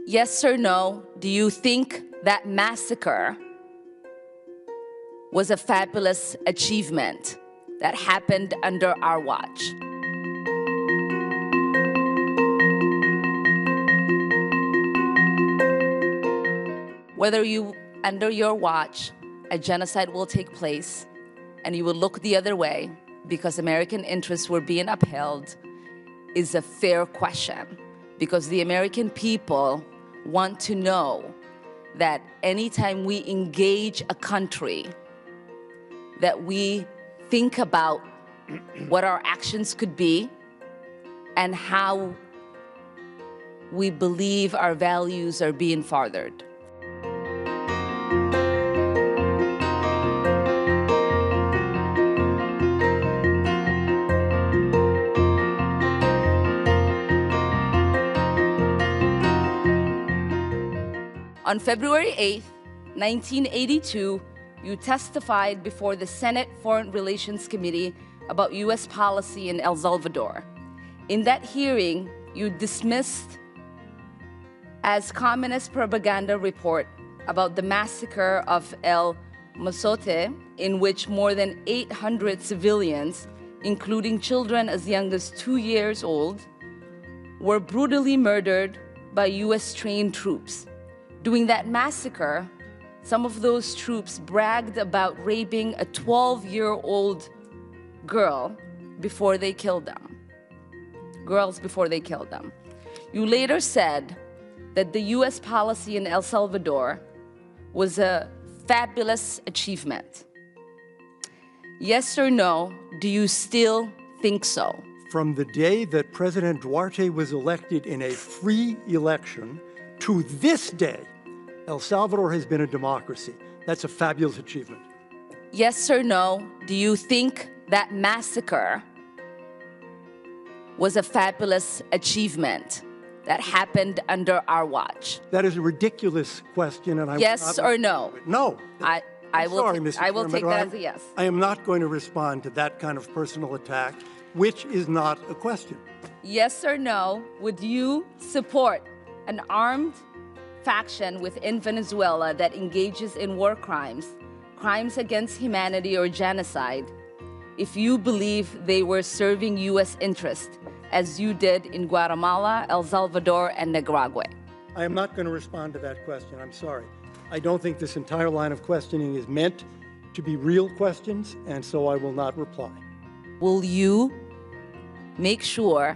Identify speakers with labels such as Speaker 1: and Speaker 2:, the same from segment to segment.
Speaker 1: Yes or no, do you think that massacre was a fabulous achievement that happened under our watch? Whether under your watch, a genocide will take place and you will look the other way because American interests were being upheld is a fair question, because the American people want to know that anytime we engage a country, that we think about what our actions could be and how we believe our values are being furthered. On February 8th, 1982, you testified before the Senate Foreign Relations Committee about U.S. policy in El Salvador. In that hearing, you dismissed as communist propaganda report about the massacre of El Mozote, in which more than 800 civilians, including children as young as 2 years old, were brutally murdered by U.S.-trained troops. During that massacre, some of those troops bragged about raping a 12-year-old girl before they killed them. Girls before they killed them. You later said that the U.S. policy in El Salvador was a fabulous achievement. Yes or no, do you still think so?
Speaker 2: From the day that President Duarte was elected in a free election to this day, El Salvador has been a democracy. That's a fabulous achievement.
Speaker 1: Yes or no, do you think that massacre was a fabulous achievement that happened under our watch?
Speaker 2: That is a ridiculous question, and I
Speaker 1: yes or no?
Speaker 2: No.
Speaker 1: I will take that as a yes.
Speaker 2: I am not going to respond to that kind of personal attack, which is not a question.
Speaker 1: Yes or no, would you support an armed faction within Venezuela that engages in war crimes, crimes against humanity or genocide, if you believe they were serving U.S. interests, as you did in Guatemala, El Salvador, and Nicaragua?
Speaker 2: I am not going to respond to that question. I'm sorry. I don't think this entire line of questioning is meant to be real questions, and so I will not reply.
Speaker 1: Will you make sure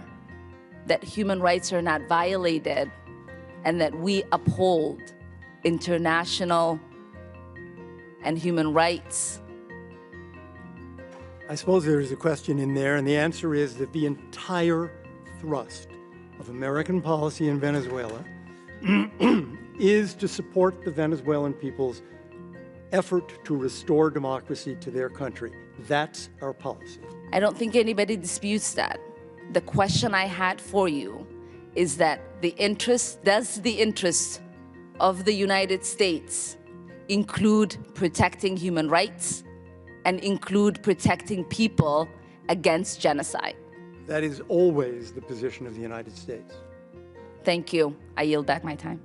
Speaker 1: that human rights are not violated and that we uphold international and human rights?
Speaker 2: I suppose there is a question in there, and the answer is that the entire thrust of American policy in Venezuela is to support the Venezuelan people's effort to restore democracy to their country. That's our policy.
Speaker 1: I don't think anybody disputes that. The question I had for you is that does the interest of the United States include protecting human rights and include protecting people against genocide?
Speaker 2: That is always the position of the United States.
Speaker 1: Thank you. I yield back my time.